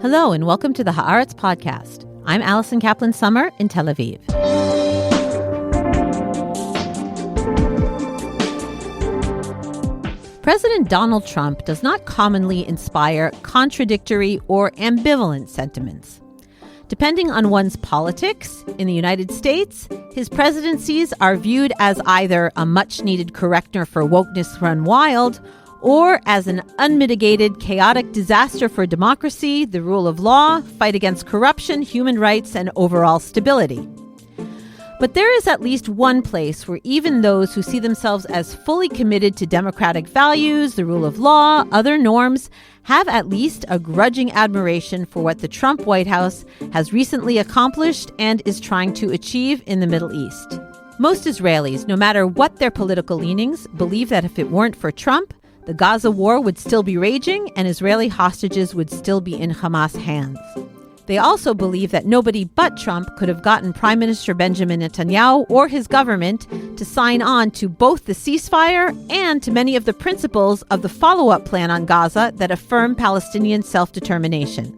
Hello and welcome to the Haaretz Podcast. I'm Allison Kaplan Sommer in Tel Aviv. President Donald Trump does not commonly inspire contradictory or ambivalent sentiments. Depending on one's politics, in the United States, his presidencies are viewed as either a much-needed corrector for wokeness run wild, or as an unmitigated, chaotic disaster for democracy, the rule of law, fight against corruption, human rights, and overall stability. But there is at least one place where even those who see themselves as fully committed to democratic values, the rule of law, other norms, have at least a grudging admiration for what the Trump White House has recently accomplished and is trying to achieve in the Middle East. Most Israelis, no matter what their political leanings, believe that if it weren't for Trump, the Gaza war would still be raging and Israeli hostages would still be in Hamas hands. They also believe that nobody but Trump could have gotten Prime Minister Benjamin Netanyahu or his government to sign on to both the ceasefire and to many of the principles of the follow-up plan on Gaza that affirm Palestinian self-determination.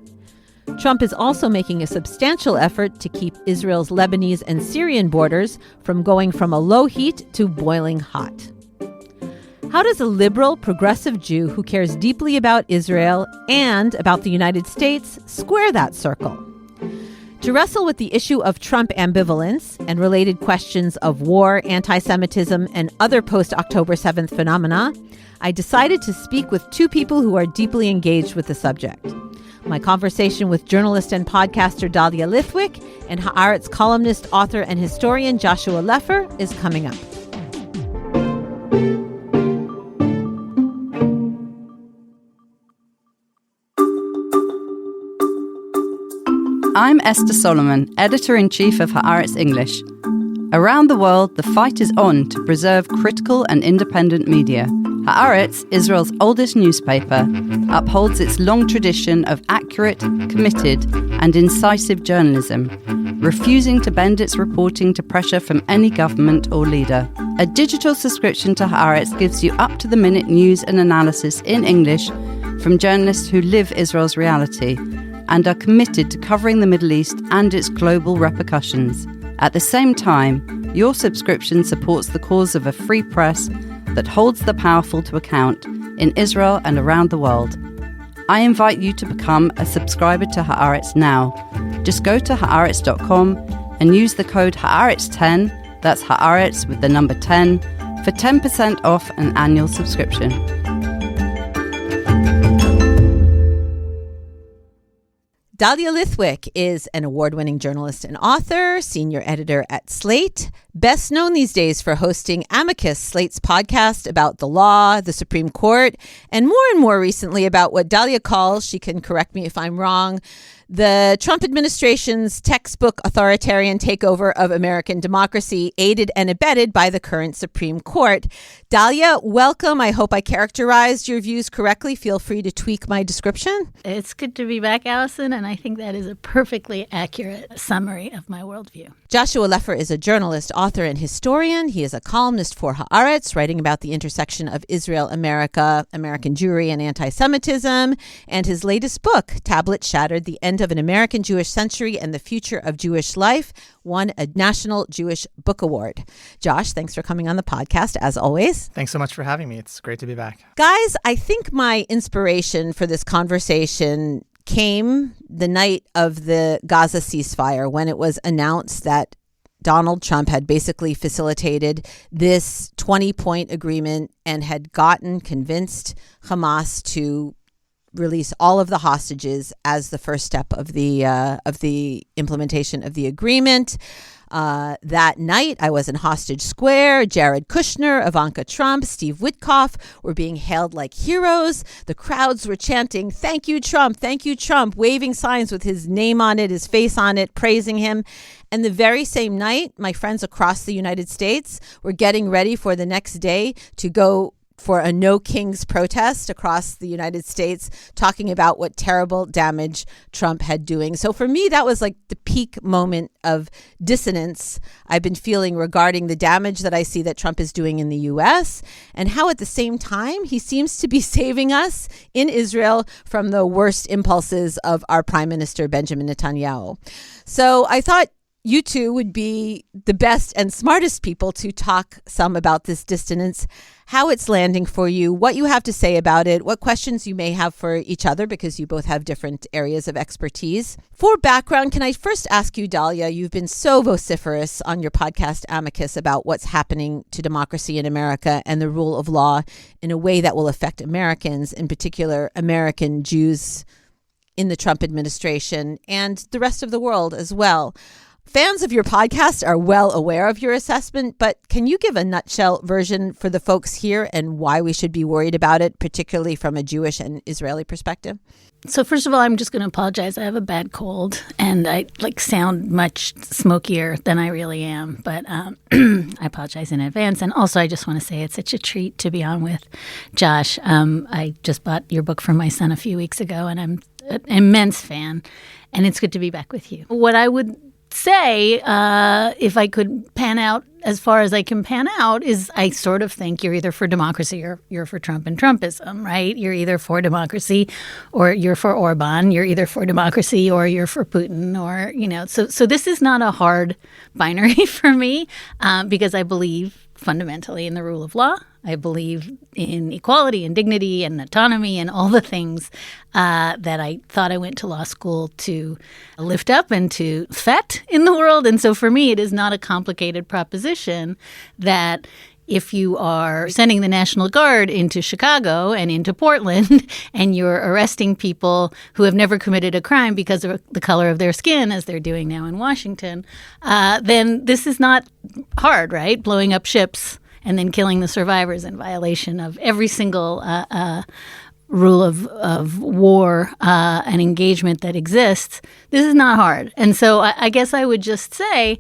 Trump is also making a substantial effort to keep Israel's Lebanese and Syrian borders from going from a low heat to boiling hot. How does a liberal, progressive Jew who cares deeply about Israel and about the United States square that circle? To wrestle with the issue of Trump ambivalence and related questions of war, anti-Semitism, and other post-October 7th phenomena, I decided to speak with two people who are deeply engaged with the subject. My conversation with journalist and podcaster Dahlia Lithwick and Haaretz columnist, author, and historian Joshua Leifer is coming up. I'm Esther Solomon, Editor-in-Chief of Haaretz English. Around the world, the fight is on to preserve critical and independent media. Haaretz, Israel's oldest newspaper, upholds its long tradition of accurate, committed, and incisive journalism, refusing to bend its reporting to pressure from any government or leader. A digital subscription to Haaretz gives you up-to-the-minute news and analysis in English from journalists who live Israel's reality and are committed to covering the Middle East and its global repercussions. At the same time, your subscription supports the cause of a free press that holds the powerful to account in Israel and around the world. I invite you to become a subscriber to Haaretz now. Just go to Haaretz.com and use the code Haaretz10, that's Haaretz with the number 10, for 10% off an annual subscription. Dahlia Lithwick is an award-winning journalist and author, senior editor at Slate, best known these days for hosting Amicus, Slate's podcast about the law, the Supreme Court, and more recently about what Dahlia calls, she can correct me if I'm wrong, the Trump administration's textbook authoritarian takeover of American democracy, aided and abetted by the current Supreme Court. Dahlia, welcome. I hope I characterized your views correctly. Feel free to tweak my description. It's good to be back, Allison, and I think that is a perfectly accurate summary of my worldview. Joshua Leifer is a journalist, author, and historian. He is a columnist for Haaretz, writing about the intersection of Israel, America, American Jewry, and anti-Semitism. And his latest book, Tablet Shattered, The End of an American Jewish Century and the Future of Jewish Life, won a National Jewish Book Award. Josh, thanks for coming on the podcast, as always. Thanks so much for having me. It's great to be back. Guys, I think my inspiration for this conversation came the night of the Gaza ceasefire, when it was announced that Donald Trump had basically facilitated this 20-point agreement and had convinced Hamas to release all of the hostages as the first step of the implementation of the agreement. That night, I was in Hostage Square. Jared Kushner, Ivanka Trump, Steve Witkoff were being hailed like heroes. The crowds were chanting, "Thank you, Trump, thank you, Trump," waving signs with his name on it, his face on it, praising him. And the very same night, my friends across the United States were getting ready for the next day to go for a No Kings protest across the United States, talking about what terrible damage Trump had doing. So for me, that was like the peak moment of dissonance I've been feeling regarding the damage that I see that Trump is doing in the U.S. and how at the same time he seems to be saving us in Israel from the worst impulses of our Prime Minister, Benjamin Netanyahu. So I thought you two would be the best and smartest people to talk some about this dissonance, how it's landing for you, what you have to say about it, what questions you may have for each other, because you both have different areas of expertise. For background, can I first ask you, Dahlia, you've been so vociferous on your podcast Amicus about what's happening to democracy in America and the rule of law in a way that will affect Americans, in particular American Jews in the Trump administration and the rest of the world as well. Fans of your podcast are well aware of your assessment, but can you give a nutshell version for the folks here and why we should be worried about it, particularly from a Jewish and Israeli perspective? So first of all, I'm just going to apologize. I have a bad cold, and I sound much smokier than I really am. But I apologize in advance. And also, I just want to say it's such a treat to be on with Josh. I just bought your book for my son a few weeks ago, and I'm an immense fan. And it's good to be back with you. What I would say, if I could pan out as far as I can pan out, is I sort of think you're either for democracy or you're for Trump and Trumpism, right? You're either for democracy or you're for Orban. You're either for democracy or you're for Putin, or, so this is not a hard binary for me, because I believe fundamentally in the rule of law. I believe in equality and dignity and autonomy and all the things that I thought I went to law school to lift up and to fet in the world. And so for me, it is not a complicated proposition that if you are sending the National Guard into Chicago and into Portland and you're arresting people who have never committed a crime because of the color of their skin, as they're doing now in Washington, then this is not hard, right? Blowing up ships and then killing the survivors in violation of every single rule of war and engagement that exists. This is not hard. And so I guess I would just say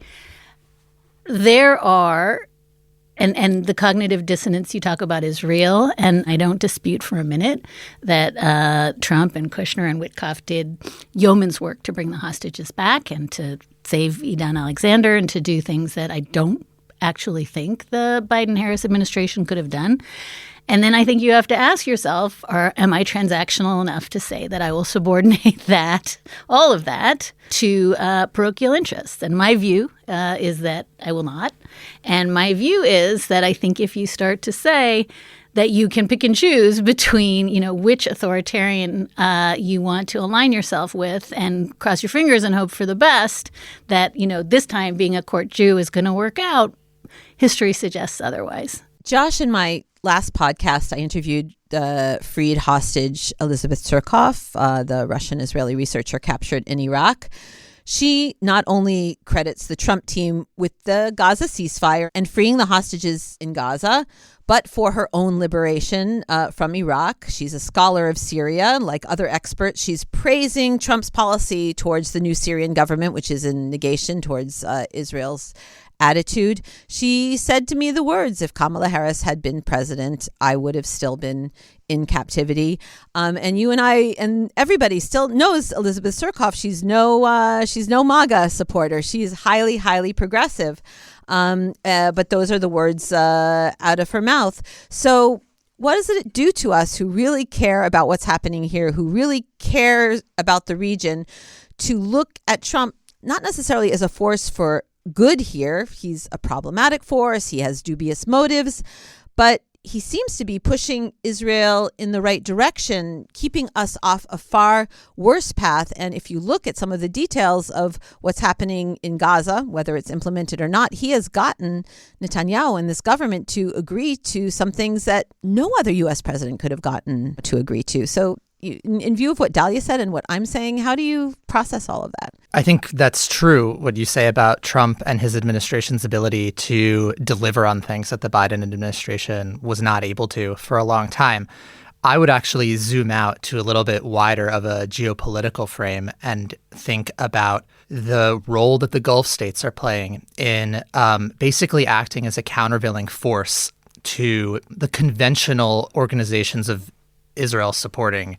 there are, and the cognitive dissonance you talk about is real, and I don't dispute for a minute that Trump and Kushner and Witkoff did yeoman's work to bring the hostages back and to save Idan Alexander and to do things that I don't actually think the Biden-Harris administration could have done. And then I think you have to ask yourself, am I transactional enough to say that I will subordinate that, all of that, to parochial interests? And my view is that I will not. And my view is that I think if you start to say that you can pick and choose between, which authoritarian you want to align yourself with and cross your fingers and hope for the best, that, this time being a court Jew is going to work out, history suggests otherwise. Josh, in my last podcast, I interviewed the freed hostage Elizabeth Surkov, the Russian-Israeli researcher captured in Iraq. She not only credits the Trump team with the Gaza ceasefire and freeing the hostages in Gaza, but for her own liberation from Iraq. She's a scholar of Syria. Like other experts, she's praising Trump's policy towards the new Syrian government, which is in negation towards Israel's attitude. She said to me the words, if Kamala Harris had been president, I would have still been in captivity. And you and I and everybody still knows Elizabeth Surkov. She's no MAGA supporter. She's highly, highly progressive. But those are the words out of her mouth. So what does it do to us who really care about what's happening here, who really care about the region, to look at Trump not necessarily as a force for good here? He's a problematic force. He has dubious motives, but he seems to be pushing Israel in the right direction, keeping us off a far worse path. And if you look at some of the details of what's happening in Gaza, whether it's implemented or not, he has gotten Netanyahu and this government to agree to some things that no other U.S. president could have gotten to agree to. So in view of what Dahlia said and what I'm saying, how do you process all of that? I think that's true, what you say about Trump and his administration's ability to deliver on things that the Biden administration was not able to for a long time. I would actually zoom out to a little bit wider of a geopolitical frame and think about the role that the Gulf states are playing in basically acting as a countervailing force to the conventional organizations of Israel supporting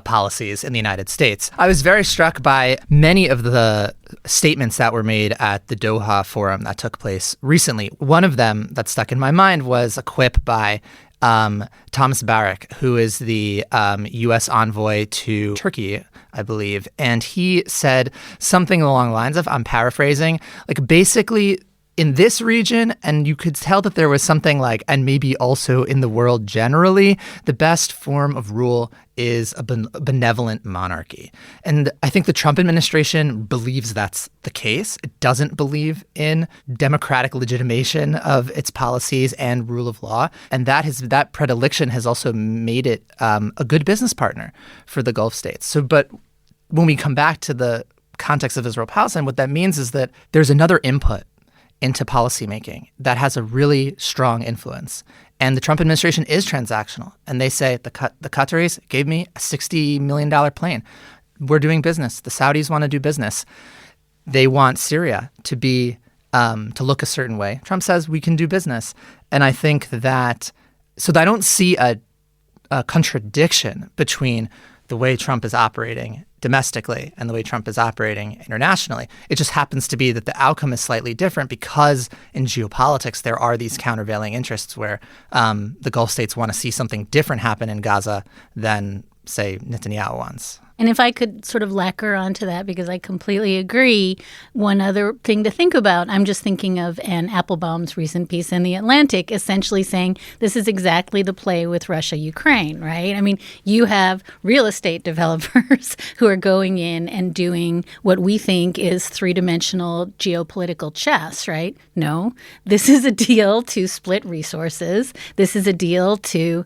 policies in the United States. I was very struck by many of the statements that were made at the Doha forum that took place recently. One of them that stuck in my mind was a quip by Thomas Barak, who is the U.S. envoy to Turkey, I believe. And he said something along the lines of, I'm paraphrasing, like basically in this region, and you could tell that there was something like, and maybe also in the world generally, the best form of rule is a benevolent monarchy. And I think the Trump administration believes that's the case. It doesn't believe in democratic legitimation of its policies and rule of law. And that predilection has also made it a good business partner for the Gulf states. So, but when we come back to the context of Israel-Palestine, what that means is that there's another input into policymaking that has a really strong influence. And the Trump administration is transactional. And they say, the Qataris gave me a $60 million plane. We're doing business. The Saudis want to do business. They want Syria to be to look a certain way. Trump says we can do business. And I think that, so I don't see a contradiction between the way Trump is operating domestically and the way Trump is operating internationally. It just happens to be that the outcome is slightly different because in geopolitics, there are these countervailing interests where the Gulf states want to see something different happen in Gaza than, say, Netanyahu wants. And if I could sort of lacquer onto that, because I completely agree, one other thing to think about, I'm just thinking of Ann Applebaum's recent piece in The Atlantic, essentially saying this is exactly the play with Russia-Ukraine, right? I mean, you have real estate developers who are going in and doing what we think is three-dimensional geopolitical chess, right? No, this is a deal to split resources. This is a deal to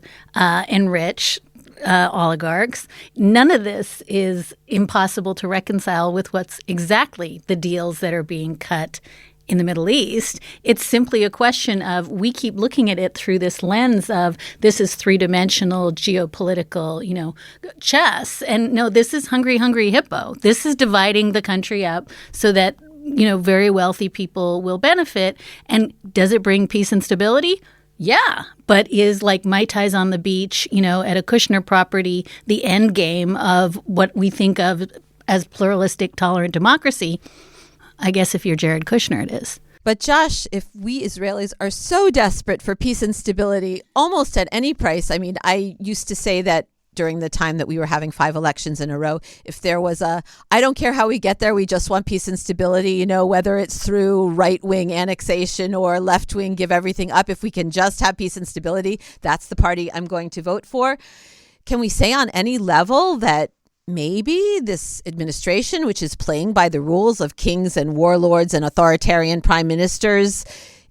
enrich oligarchs. None of this is impossible to reconcile with what's exactly the deals that are being cut in the Middle East. It's simply a question of we keep looking at it through this lens of this is three-dimensional geopolitical, chess. And no, this is hungry, hungry hippo. This is dividing the country up so that, very wealthy people will benefit. And does it bring peace and stability? Yeah, but is like Mai Tais on the beach, at a Kushner property, the end game of what we think of as pluralistic, tolerant democracy? I guess if you're Jared Kushner, it is. But Josh, if we Israelis are so desperate for peace and stability, almost at any price, I mean, I used to say that during the time that we were having 5 elections in a row, if there was I don't care how we get there, we just want peace and stability, whether it's through right-wing annexation or left-wing give everything up, if we can just have peace and stability, that's the party I'm going to vote for. Can we say on any level that maybe this administration, which is playing by the rules of kings and warlords and authoritarian prime ministers,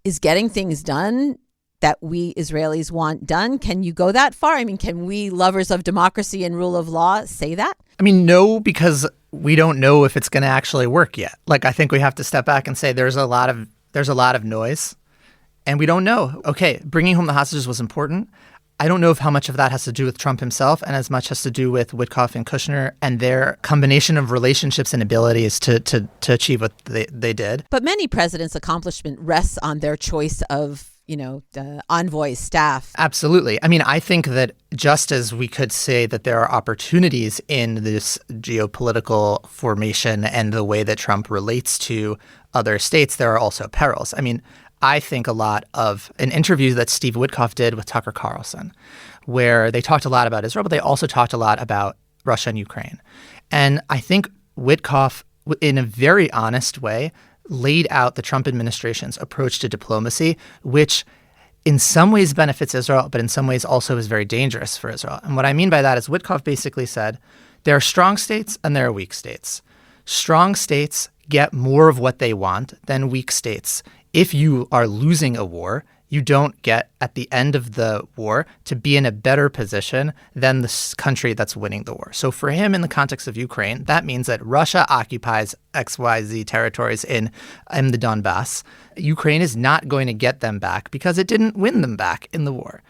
is getting things done that we Israelis want done? Can you go that far? I mean, can we, lovers of democracy and rule of law, say that? I mean, no, because we don't know if it's going to actually work yet. Like, I think we have to step back and say there's a lot of noise, and we don't know. Okay, bringing home the hostages was important. I don't know if how much of that has to do with Trump himself and as much has to do with Witkoff and Kushner and their combination of relationships and abilities to achieve what they did. But many presidents' accomplishment rests on their choice of the envoys, staff. Absolutely. I mean, I think that just as we could say that there are opportunities in this geopolitical formation and the way that Trump relates to other states, there are also perils. I mean, I think a lot of an interview that Steve Witkoff did with Tucker Carlson, where they talked a lot about Israel, but they also talked a lot about Russia and Ukraine. And I think Witkoff, in a very honest way, laid out the Trump administration's approach to diplomacy, which in some ways benefits Israel, but in some ways also is very dangerous for Israel. And what I mean by that is Witkoff basically said, there are strong states and there are weak states. Strong states get more of what they want than weak states. If you are losing a war, you don't get, at the end of the war, to be in a better position than the country that's winning the war. So for him, in the context of Ukraine, that means that Russia occupies XYZ territories in the Donbass. Ukraine is not going to get them back because it didn't win them back in the war.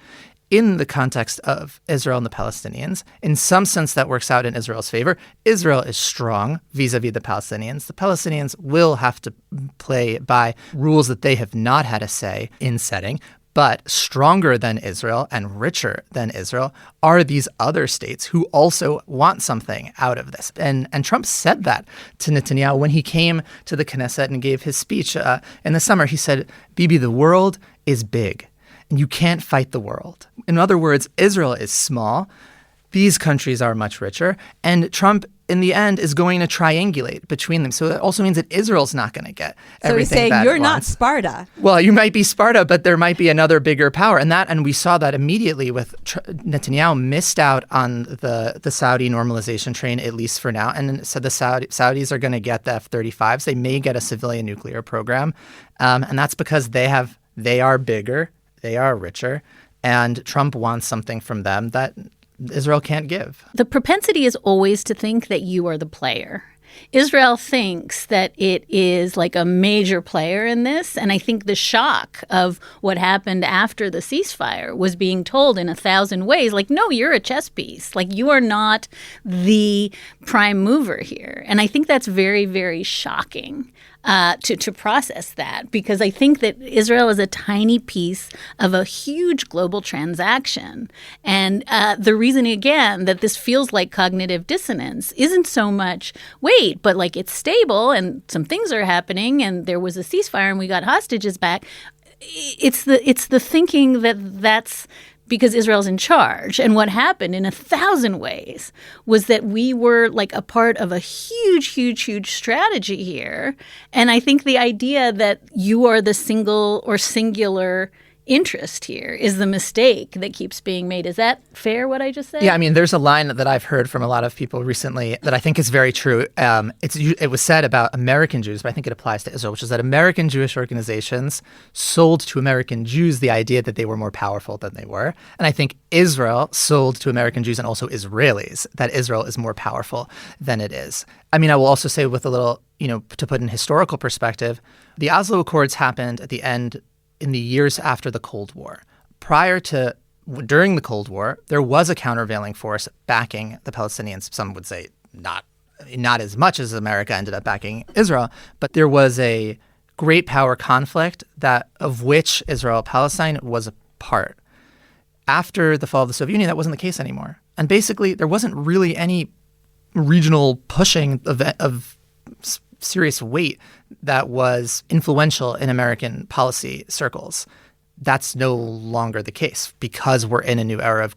In the context of Israel and the Palestinians, in some sense that works out in Israel's favor. Israel is strong vis-a-vis the Palestinians. The Palestinians will have to play by rules that they have not had a say in setting. But stronger than Israel and richer than Israel are these other states who also want something out of this. And Trump said that to Netanyahu when he came to the Knesset and gave his speech in the summer. He said, Bibi, the world is big and you can't fight the world. In other words, Israel is small. These countries are much richer. And Trump, in the end, is going to triangulate between them. So that also means that Israel's not going to get everything So he's saying that you're it not wants. Sparta. Well, you might be Sparta, but there might be another bigger power. And we saw that immediately with Netanyahu missed out on the Saudi normalization train, at least for now. And so the Saudis are going to get the F-35s. They may get a civilian nuclear program. And that's because they are bigger, they are richer, and Trump wants something from them that Israel can't give. The propensity is always to think that you are the player. Israel thinks that it is like a major player in this. And I think the shock of what happened after the ceasefire was being told in 1,000 ways, like, no, you're a chess piece. Like, you are not the prime mover here. And I think that's very, very shocking to process that, because I think that Israel is a tiny piece of a huge global transaction. And the reason, again, that this feels like cognitive dissonance isn't so much, wait, but like it's stable and some things are happening and there was a ceasefire and we got hostages back. It's the thinking that that's because Israel's in charge. And what happened in 1,000 ways was that we were like a part of a huge, huge, huge strategy here. And I think the idea that you are the single or singular interest here is the mistake that keeps being made. Is that fair, what I just said? Yeah, I mean, there's a line that I've heard from a lot of people recently that I think is very true. It was said about American Jews, but I think it applies to Israel, which is that American Jewish organizations sold to American Jews the idea that they were more powerful than they were. And I think Israel sold to American Jews and also Israelis that Israel is more powerful than it is. I mean, I will also say with a little, to put in historical perspective, the Oslo Accords happened at the end in the years after the Cold War. During the Cold War, there was a countervailing force backing the Palestinians. Some would say not as much as America ended up backing Israel, but there was a great power conflict of which Israel-Palestine was a part. After the fall of the Soviet Union, that wasn't the case anymore. And basically, there wasn't really any regional pushing of serious weight that was influential in American policy circles. That's no longer the case because we're in a new era of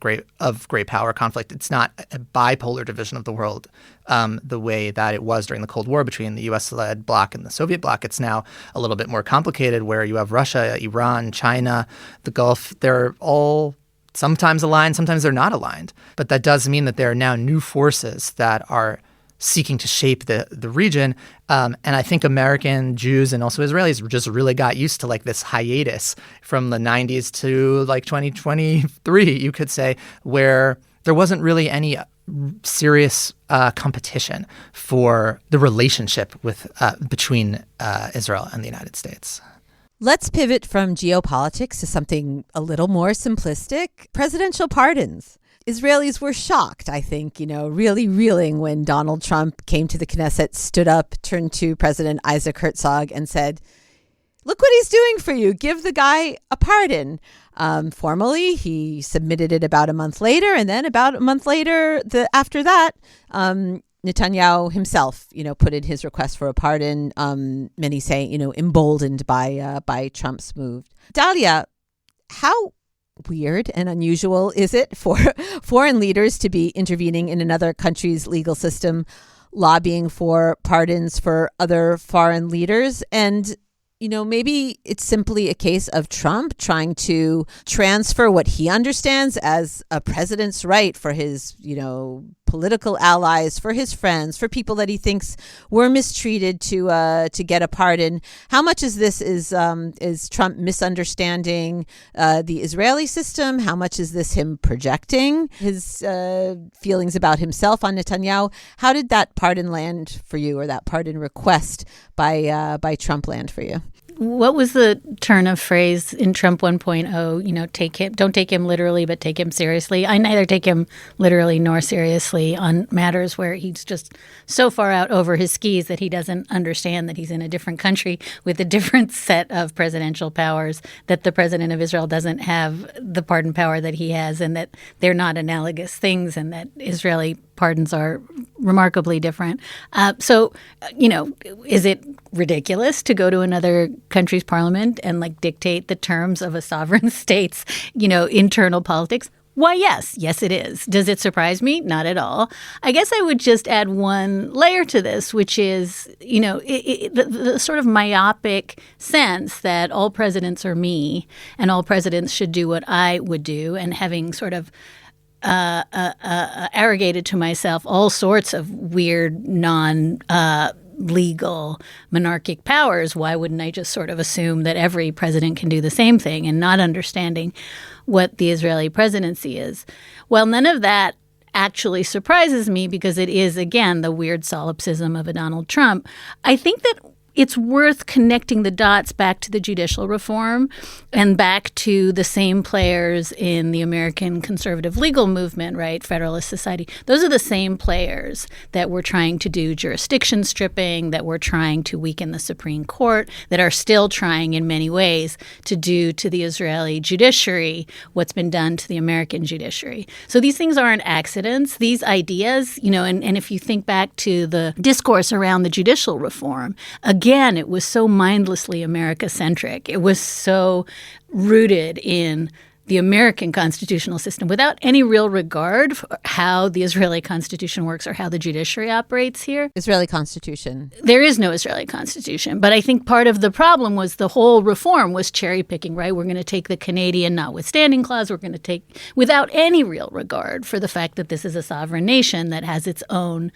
great power conflict. It's not a bipolar division of the world the way that it was during the Cold War between the U.S.-led bloc and the Soviet bloc. It's now a little bit more complicated where you have Russia, Iran, China, the Gulf. They're all sometimes aligned, sometimes they're not aligned. But that does mean that there are now new forces that are seeking to shape the region. And I think American Jews and also Israelis just really got used to like this hiatus from the 90s to like 2023, you could say, where there wasn't really any serious competition for the relationship between Israel and the United States. Let's pivot from geopolitics to something a little more simplistic, presidential pardons. Israelis were shocked, I think, really reeling when Donald Trump came to the Knesset, stood up, turned to President Isaac Herzog and said, look what he's doing for you. Give the guy a pardon. Formally, he submitted it about a month later. And then about a month later, after that, Netanyahu himself, put in his request for a pardon. Many say, emboldened by Trump's move. Dahlia, how weird and unusual is it for foreign leaders to be intervening in another country's legal system, lobbying for pardons for other foreign leaders? And, maybe it's simply a case of Trump trying to transfer what he understands as a president's right for his, political allies, for his friends, for people that he thinks were mistreated to get a pardon. How much is this is Trump misunderstanding the Israeli system? How much is this him projecting his feelings about himself on Netanyahu? How did that pardon land for you, or that pardon request by Trump land for you? what was the turn of phrase in Trump 1.0? Don't take him literally, but take him seriously. I neither take him literally nor seriously on matters where he's just so far out over his skis that he doesn't understand that he's in a different country with a different set of presidential powers, that the president of Israel doesn't have the pardon power that he has, and that they're not analogous things, and that Israeli pardons are remarkably different. Is it ridiculous to go to another country's parliament and dictate the terms of a sovereign state's, internal politics? Why, yes. Yes, it is. Does it surprise me? Not at all. I guess I would just add one layer to this, which is, the sort of myopic sense that all presidents are me and all presidents should do what I would do, and having sort of arrogated to myself all sorts of weird, legal monarchic powers. Why wouldn't I just sort of assume that every president can do the same thing, and not understanding what the Israeli presidency is? Well, none of that actually surprises me, because it is, again, the weird solipsism of a Donald Trump. I think that it's worth connecting the dots back to the judicial reform and back to the same players in the American conservative legal movement, right? Federalist Society. Those are the same players that were trying to do jurisdiction stripping, that were trying to weaken the Supreme Court, that are still trying in many ways to do to the Israeli judiciary what's been done to the American judiciary. So these things aren't accidents. These ideas, and if you think back to the discourse around the judicial reform, again, it was so mindlessly America-centric. It was so rooted in the American constitutional system without any real regard for how the Israeli constitution works or how the judiciary operates here. Israeli constitution. There is no Israeli constitution. But I think part of the problem was the whole reform was cherry picking, right? We're going to take the Canadian notwithstanding clause. We're going to take, without any real regard for the fact that this is a sovereign nation that has its own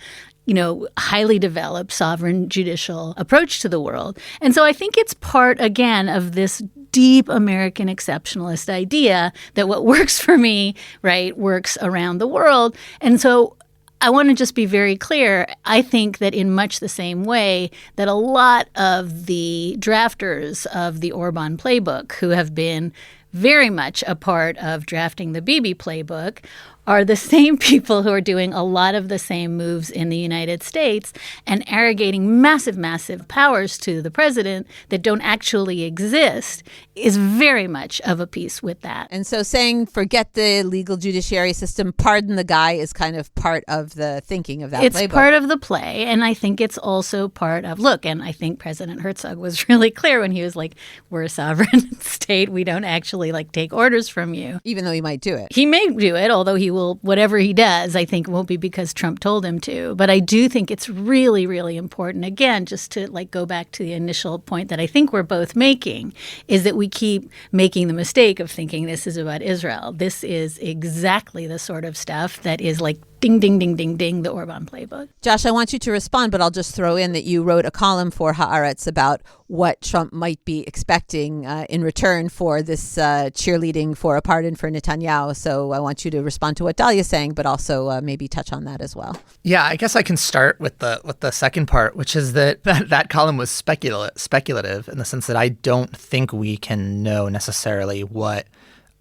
highly developed sovereign judicial approach to the world. And so I think it's part, again, of this deep American exceptionalist idea that what works for me, right, works around the world. And so I want to just be very clear. I think that in much the same way that a lot of the drafters of the Orban playbook, who have been very much a part of drafting the Bibi playbook, are the same people who are doing a lot of the same moves in the United States and arrogating massive, massive powers to the president that don't actually exist, is very much of a piece with that. And so saying forget the legal judiciary system, pardon the guy, is kind of part of the thinking of that It's playbook. part of the play, and I think it's also part of, and I think President Herzog was really clear when he was like, we're a sovereign state, we don't actually take orders from you. Even though he might do it. He may do it, although he will, whatever he does, I think won't be because Trump told him to. But I do think it's really, really important, again, just to go back to the initial point that I think we're both making, is that we keep making the mistake of thinking this is about Israel. This is exactly the sort of stuff that is ding, ding, ding, ding, ding, the Orban playbook. Josh, I want you to respond, but I'll just throw in that you wrote a column for Haaretz about what Trump might be expecting in return for this cheerleading for a pardon for Netanyahu. So I want you to respond to what Dahlia's saying, but also maybe touch on that as well. Yeah, I guess I can start with the second part, which is that column was speculative in the sense that I don't think we can know necessarily what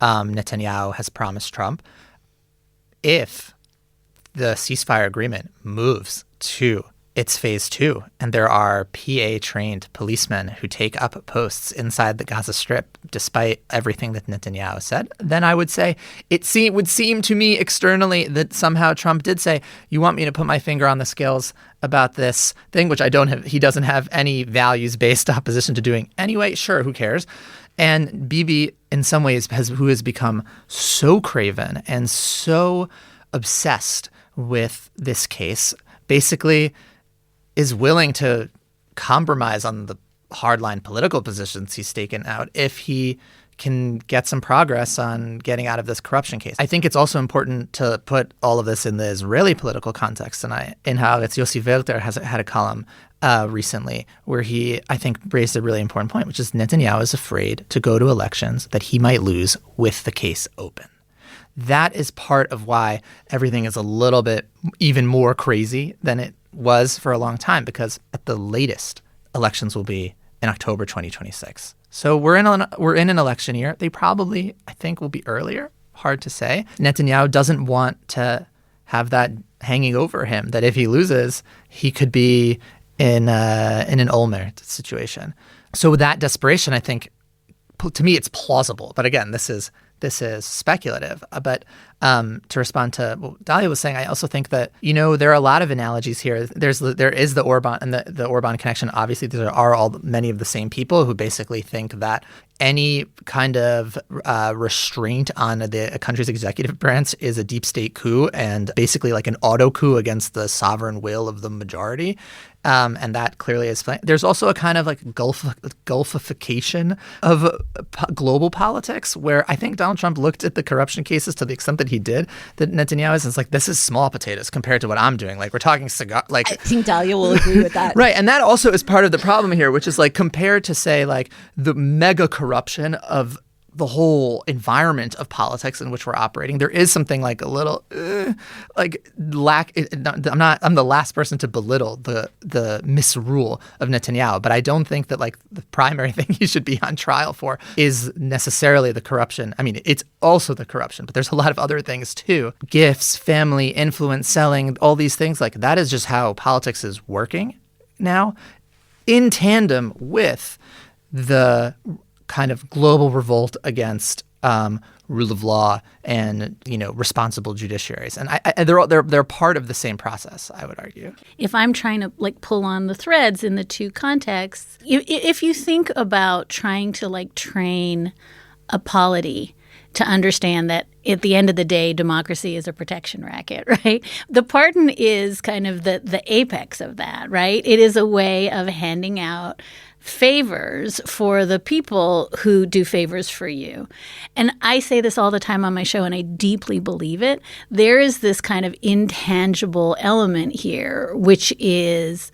Netanyahu has promised Trump. If the ceasefire agreement moves to its phase 2, and there are PA-trained policemen who take up posts inside the Gaza Strip, despite everything that Netanyahu said, then I would say would seem to me externally that somehow Trump did say, you want me to put my finger on the scales about this thing, which I don't have. He doesn't have any values-based opposition to doing anyway. Sure, who cares? And Bibi, in some ways, who has become so craven and so obsessed with this case, basically is willing to compromise on the hardline political positions he's taken out if he can get some progress on getting out of this corruption case. I think it's also important to put all of this in the Israeli political context. And in Haaretz, Yossi Werter has had a column recently where he, I think, raised a really important point, which is Netanyahu is afraid to go to elections that he might lose with the case open. That is part of why everything is a little bit even more crazy than it was for a long time, because at the latest, elections will be in October 2026. So we're in an election year. They probably, I think, will be earlier. Hard to say. Netanyahu doesn't want to have that hanging over him, that if he loses, he could be in an Olmert situation. So with that desperation, I think, to me, it's plausible. But again, this is speculative. But to respond to what Dahlia was saying, I also think that, there are a lot of analogies here. There is the Orban and the Orban connection. Obviously, there are many of the same people who basically think that any kind of restraint on a country's executive branch is a deep state coup and basically like an auto coup against the sovereign will of the majority. And that clearly is. There's also a kind of like gulfification of global politics, where I think Donald Trump looked at the corruption cases to the extent that he did, that Netanyahu is like, this is small potatoes compared to what I'm doing. Like, we're talking cigar. Like, I think Dahlia will agree with that. Right. And that also is part of the problem here, which is like compared to, say, like the mega corruption of the whole environment of politics in which we're operating, there is something like a little I'm the last person to belittle the misrule of Netanyahu, but I don't think that like the primary thing he should be on trial for is necessarily the corruption. I mean, it's also the corruption, but there's a lot of other things too. Gifts, family, influence, selling, all these things, like that is just how politics is working now, in tandem with the kind of global revolt against rule of law and responsible judiciaries, and they're part of the same process, I would argue. If I'm trying to like pull on the threads in the two contexts, if you think about trying to like train a polity to understand that at the end of the day, democracy is a protection racket, right? The pardon is kind of the apex of that, right? It is a way of handing out favors for the people who do favors for you. And I say this all the time on my show, and I deeply believe it. There is this kind of intangible element here, which is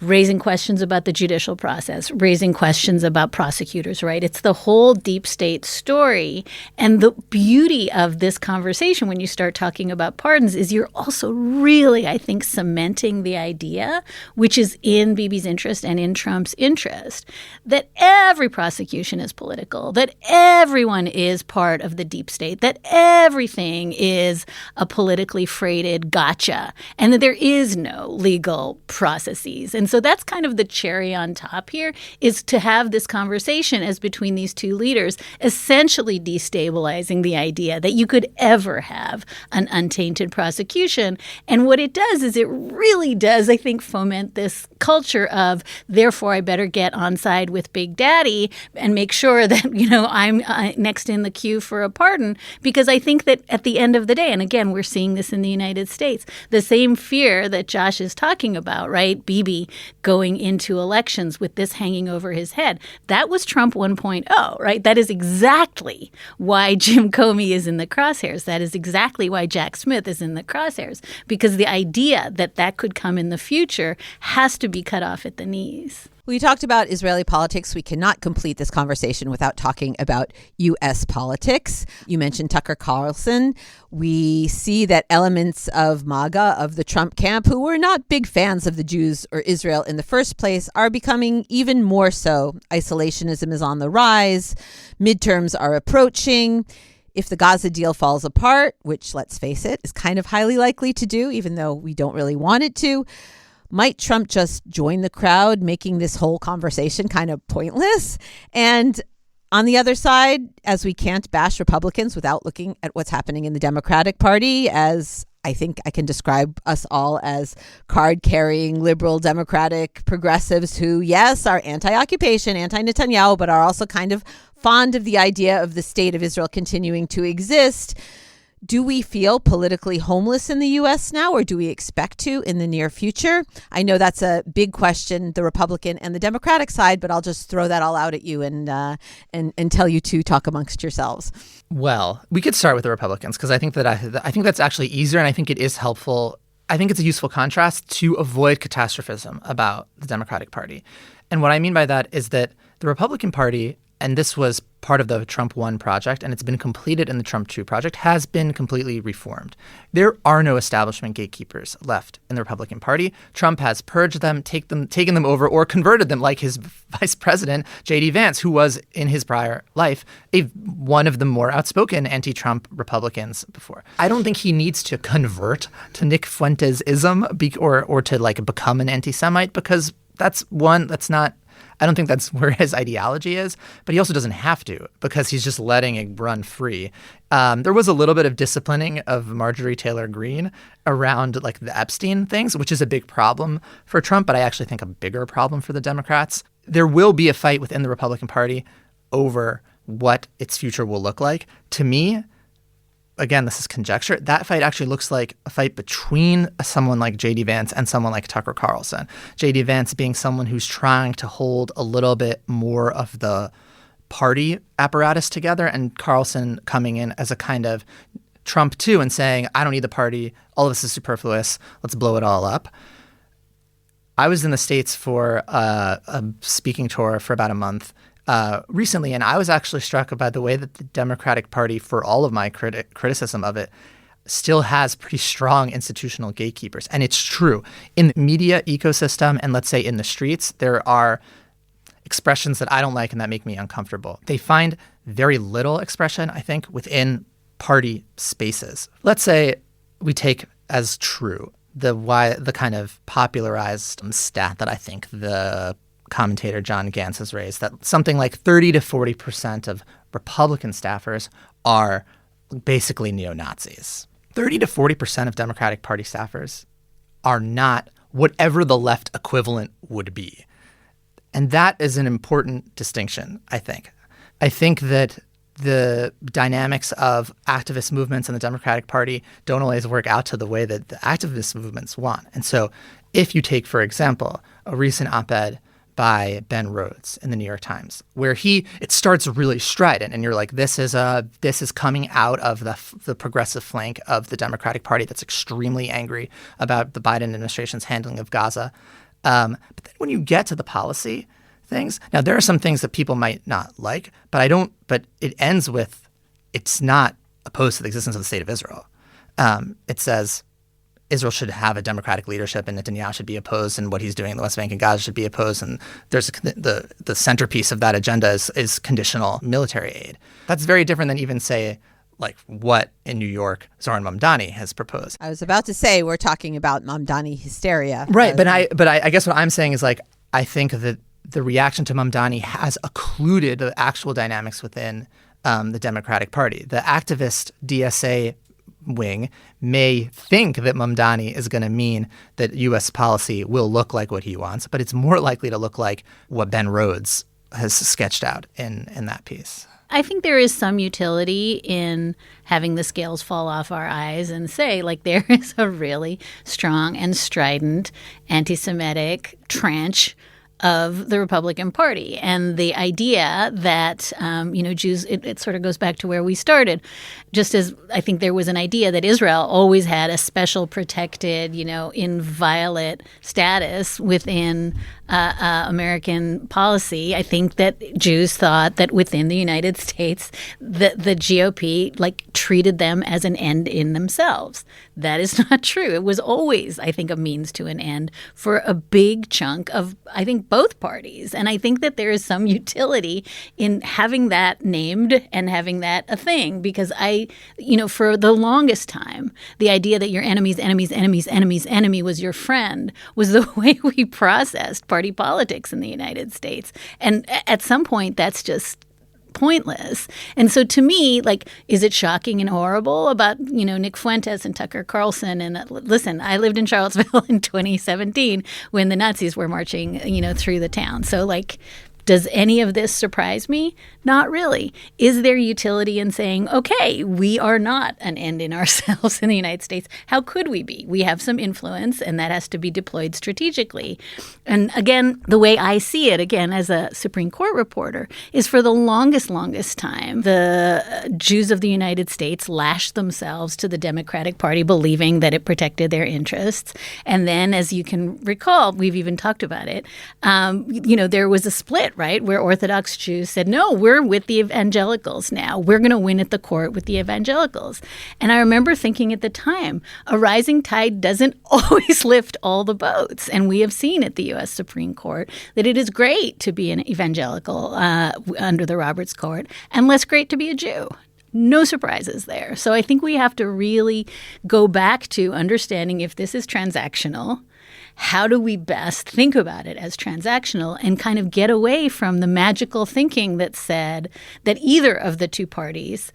raising questions about the judicial process, raising questions about prosecutors, right? It's the whole deep state story. And the beauty of this conversation when you start talking about pardons is you're also really, I think, cementing the idea, which is in Bibi's interest and in Trump's interest, that every prosecution is political, that everyone is part of the deep state, that everything is a politically freighted gotcha, and that there is no legal processes. And so that's kind of the cherry on top here, is to have this conversation as between these two leaders, essentially destabilizing the idea that you could ever have an untainted prosecution. And what it does is it really does, I think, foment this culture of, therefore, I better get on side with Big Daddy and make sure that, I'm next in the queue for a pardon. Because I think that at the end of the day, and again, we're seeing this in the United States, the same fear that Josh is talking about, right? Bibi going into elections with this hanging over his head. That was Trump 1.0, right? That is exactly why Jim Comey is in the crosshairs. That is exactly why Jack Smith is in the crosshairs, because the idea that that could come in the future has to be cut off at the knees. We talked about Israeli politics. We cannot complete this conversation without talking about U.S. politics. You mentioned Tucker Carlson. We see that elements of MAGA, of the Trump camp, who were not big fans of the Jews or Israel in the first place, are becoming even more so. Isolationism is on the rise. Midterms are approaching. If the Gaza deal falls apart, which, let's face it, is kind of highly likely to do, even though we don't really want it to, might Trump just join the crowd, making this whole conversation kind of pointless? And on the other side, as we can't bash Republicans without looking at what's happening in the Democratic Party, as I think I can describe us all as card-carrying liberal democratic progressives who, yes, are anti-occupation, anti-Netanyahu, but are also kind of fond of the idea of the state of Israel continuing to exist. Do we feel politically homeless in the U.S. now, or do we expect to in the near future? I know that's a big question, the Republican and the Democratic side, but I'll just throw that all out at you and tell you to talk amongst yourselves. Well, we could start with the Republicans, because I think that's actually easier, and I think it is helpful. I think it's a useful contrast to avoid catastrophism about the Democratic Party. And what I mean by that is that the Republican Party, and this was part of the Trump 1 project, and it's been completed in the Trump 2 project, has been completely reformed. There are no establishment gatekeepers left in the Republican Party. Trump has purged them, taken them over, or converted them, like his vice president, J.D. Vance, who was, in his prior life, one of the more outspoken anti-Trump Republicans before. I don't think he needs to convert to Nick Fuentes-ism or to like become an anti-Semite, because that's not... I don't think that's where his ideology is, but he also doesn't have to, because he's just letting it run free. There was a little bit of disciplining of Marjorie Taylor Greene around like the Epstein things, which is a big problem for Trump, but I actually think a bigger problem for the Democrats. There will be a fight within the Republican Party over what its future will look like. To me, again, this is conjecture, that fight actually looks like a fight between someone like J.D. Vance and someone like Tucker Carlson. J.D. Vance being someone who's trying to hold a little bit more of the party apparatus together, and Carlson coming in as a kind of Trump 2 and saying, I don't need the party, all of this is superfluous, let's blow it all up. I was in the States for a speaking tour for about a month recently, and I was actually struck by the way that the Democratic Party, for all of my criticism of it, still has pretty strong institutional gatekeepers. And it's true. In the media ecosystem and let's say in the streets, there are expressions that I don't like and that make me uncomfortable. They find very little expression, I think, within party spaces. Let's say we take as true the kind of popularized stat that I think the commentator John Gantz has raised, that something like 30 to 40% of Republican staffers are basically neo-Nazis. 30 to 40% of Democratic Party staffers are not whatever the left equivalent would be. And that is an important distinction, I think. I think that the dynamics of activist movements in the Democratic Party don't always work out to the way that the activist movements want. And so if you take, for example, a recent op-ed by Ben Rhodes in the New York Times, where it starts really strident, and you're like, this is coming out of the progressive flank of the Democratic Party that's extremely angry about the Biden administration's handling of Gaza. But then when you get to the policy things, now there are some things that people might not like, but it ends with, it's not opposed to the existence of the state of Israel. It says Israel should have a democratic leadership, and Netanyahu should be opposed, and what he's doing in the West Bank and Gaza should be opposed. And there's the centerpiece of that agenda is conditional military aid. That's very different than even, say, like what in New York Zohran Mamdani has proposed. I was about to say we're talking about Mamdani hysteria. Right, but I guess what I'm saying is, like, I think that the reaction to Mamdani has occluded the actual dynamics within the Democratic Party. The activist DSA wing may think that Mamdani is going to mean that U.S. policy will look like what he wants, but it's more likely to look like what Ben Rhodes has sketched out in that piece. I think there is some utility in having the scales fall off our eyes and say, like, there is a really strong and strident anti-Semitic tranche of the Republican Party. And the idea that, Jews, it sort of goes back to where we started. Just as I think there was an idea that Israel always had a special protected, inviolate status within American policy. I think that Jews thought that within the United States, the GOP treated them as an end in themselves. That is not true. It was always, I think, a means to an end for a big chunk of, I think, both parties. And I think that there is some utility in having that named and having that a thing, because for the longest time, the idea that your enemy's enemy was your friend was the way we processed party politics in the United States. And at some point, that's just pointless. And so to me, is it shocking and horrible about, Nick Fuentes and Tucker Carlson? And listen, I lived in Charlottesville in 2017 when the Nazis were marching, through the town. So does any of this surprise me? Not really. Is there utility in saying, okay, we are not an end in ourselves in the United States? How could we be? We have some influence, and that has to be deployed strategically. And again, the way I see it, again, as a Supreme Court reporter, is for the longest time, the Jews of the United States lashed themselves to the Democratic Party, believing that it protected their interests. And then, as you can recall, we've even talked about it, there was a split right? Where Orthodox Jews said, no, we're with the evangelicals now. We're going to win at the court with the evangelicals. And I remember thinking at the time, a rising tide doesn't always lift all the boats. And we have seen at the U.S. Supreme Court that it is great to be an evangelical under the Roberts Court and less great to be a Jew. No surprises there. So I think we have to really go back to understanding if this is transactional, how do we best think about it as transactional and kind of get away from the magical thinking that said that either of the two parties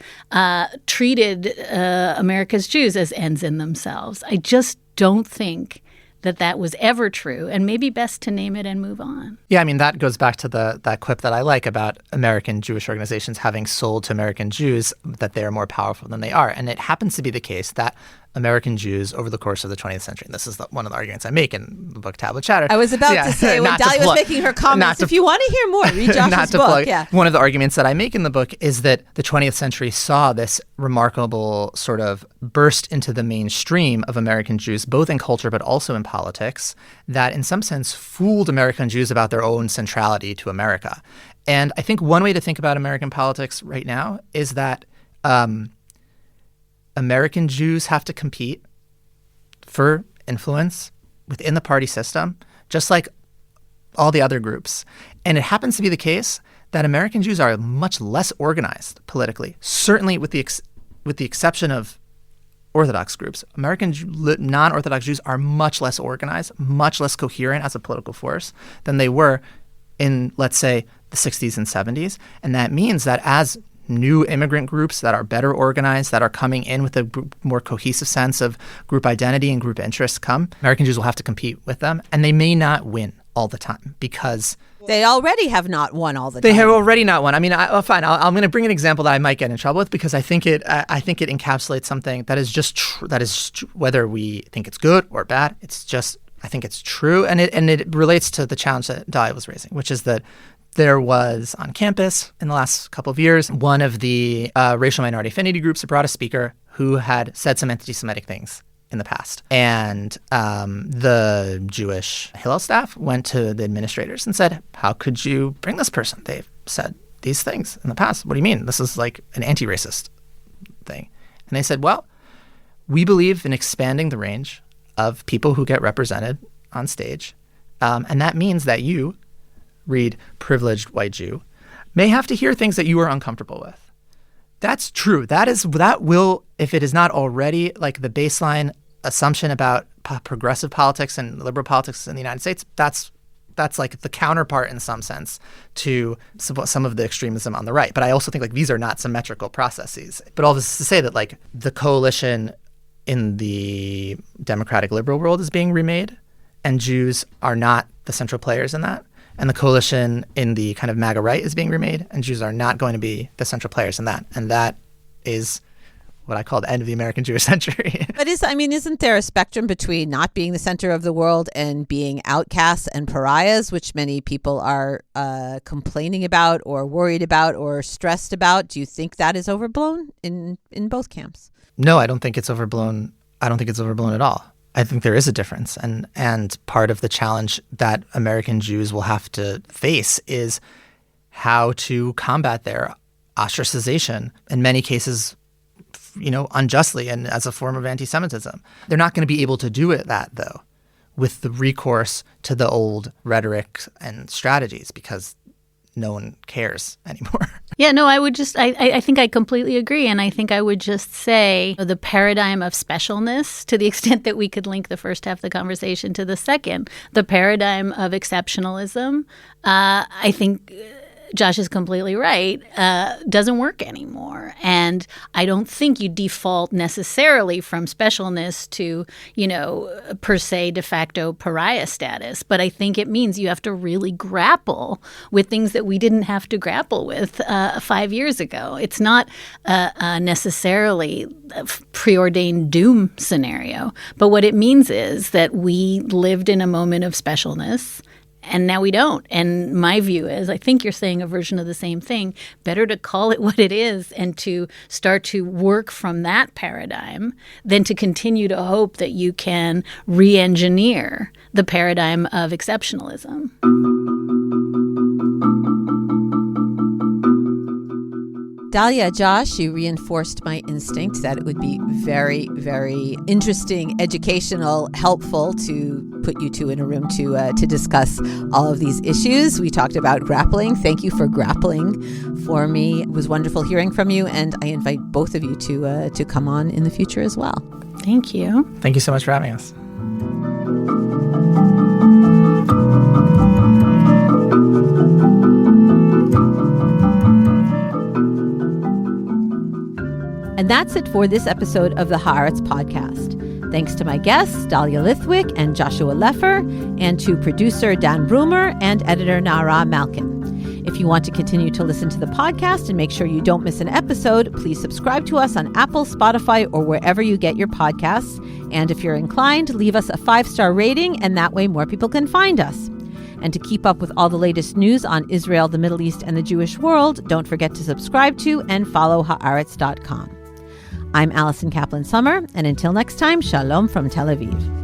treated America's Jews as ends in themselves. I just don't think that was ever true, and maybe best to name it and move on. Yeah, I mean, that goes back to that clip that I like about American Jewish organizations having sold to American Jews that they are more powerful than they are. And it happens to be the case that American Jews over the course of the 20th century, and this is one of the arguments I make in the book Tablet Chatter. I was about to say, when Dahlia was making her comments, if you want to hear more, read Josh's book. Yeah. One of the arguments that I make in the book is that the 20th century saw this remarkable sort of burst into the mainstream of American Jews, both in culture but also in politics, that in some sense fooled American Jews about their own centrality to America. And I think one way to think about American politics right now is that American Jews have to compete for influence within the party system, just like all the other groups. And it happens to be the case that American Jews are much less organized politically, certainly with the exception of Orthodox groups. American non-Orthodox Jews are much less organized, much less coherent as a political force than they were in, let's say, the 60s and 70s. And that means that as new immigrant groups that are better organized, that are coming in with a more cohesive sense of group identity and group interests come, American Jews will have to compete with them. And they may not win all the time because they already have not won all the time. They have already not won. I mean, fine. I'm going to bring an example that I might get in trouble with because I think it encapsulates something that is just whether we think it's good or bad. It's just, I think it's true. And it relates to the challenge that Dahlia was raising, which is that there was on campus in the last couple of years, one of the racial minority affinity groups brought a speaker who had said some anti-Semitic things in the past. And the Jewish Hillel staff went to the administrators and said, how could you bring this person? They've said these things in the past. What do you mean? This is like an anti-racist thing. And they said, well, we believe in expanding the range of people who get represented on stage. And that means that you, read privileged white Jew, may have to hear things that you are uncomfortable with. That's true. That will, if it is not already like the baseline assumption about progressive politics and liberal politics in the United States, that's like the counterpart in some sense to some of the extremism on the right. But I also think like these are not symmetrical processes. But all this is to say that like the coalition in the democratic liberal world is being remade, and Jews are not the central players in that. And the coalition in the kind of MAGA right is being remade, and Jews are not going to be the central players in that. And that is what I call the end of the American Jewish century. But isn't there a spectrum between not being the center of the world and being outcasts and pariahs, which many people are complaining about or worried about or stressed about? Do you think that is overblown in both camps? No, I don't think it's overblown. I don't think it's overblown at all. I think there is a difference. And part of the challenge that American Jews will have to face is how to combat their ostracization, in many cases, unjustly and as a form of anti-Semitism. They're not going to be able to do that, though, with the recourse to the old rhetoric and strategies because no one cares anymore. Yeah, no, I think I completely agree. And I think I would just say the paradigm of specialness, to the extent that we could link the first half of the conversation to the second, the paradigm of exceptionalism, I think Josh is completely right, doesn't work anymore. And I don't think you default necessarily from specialness to, per se de facto pariah status. But I think it means you have to really grapple with things that we didn't have to grapple with 5 years ago. It's not necessarily a preordained doom scenario. But what it means is that we lived in a moment of specialness, and now we don't. And my view is, I think you're saying a version of the same thing, better to call it what it is and to start to work from that paradigm than to continue to hope that you can re-engineer the paradigm of exceptionalism. Dahlia, Josh, you reinforced my instinct that it would be very, very interesting, educational, helpful to put you two in a room to discuss all of these issues. We talked about grappling. Thank you for grappling for me. It was wonderful hearing from you, and I invite both of you to come on in the future as well. Thank you. Thank you so much for having us. And that's it for this episode of the Haaretz Podcast. Thanks to my guests, Dahlia Lithwick and Joshua Leifer, and to producer Dan Brumer and editor Nara Malkin. If you want to continue to listen to the podcast and make sure you don't miss an episode, please subscribe to us on Apple, Spotify, or wherever you get your podcasts. And if you're inclined, leave us a 5-star rating, and that way more people can find us. And to keep up with all the latest news on Israel, the Middle East, and the Jewish world, don't forget to subscribe to and follow Haaretz.com. I'm Allison Kaplan Sommer, and until next time, shalom from Tel Aviv.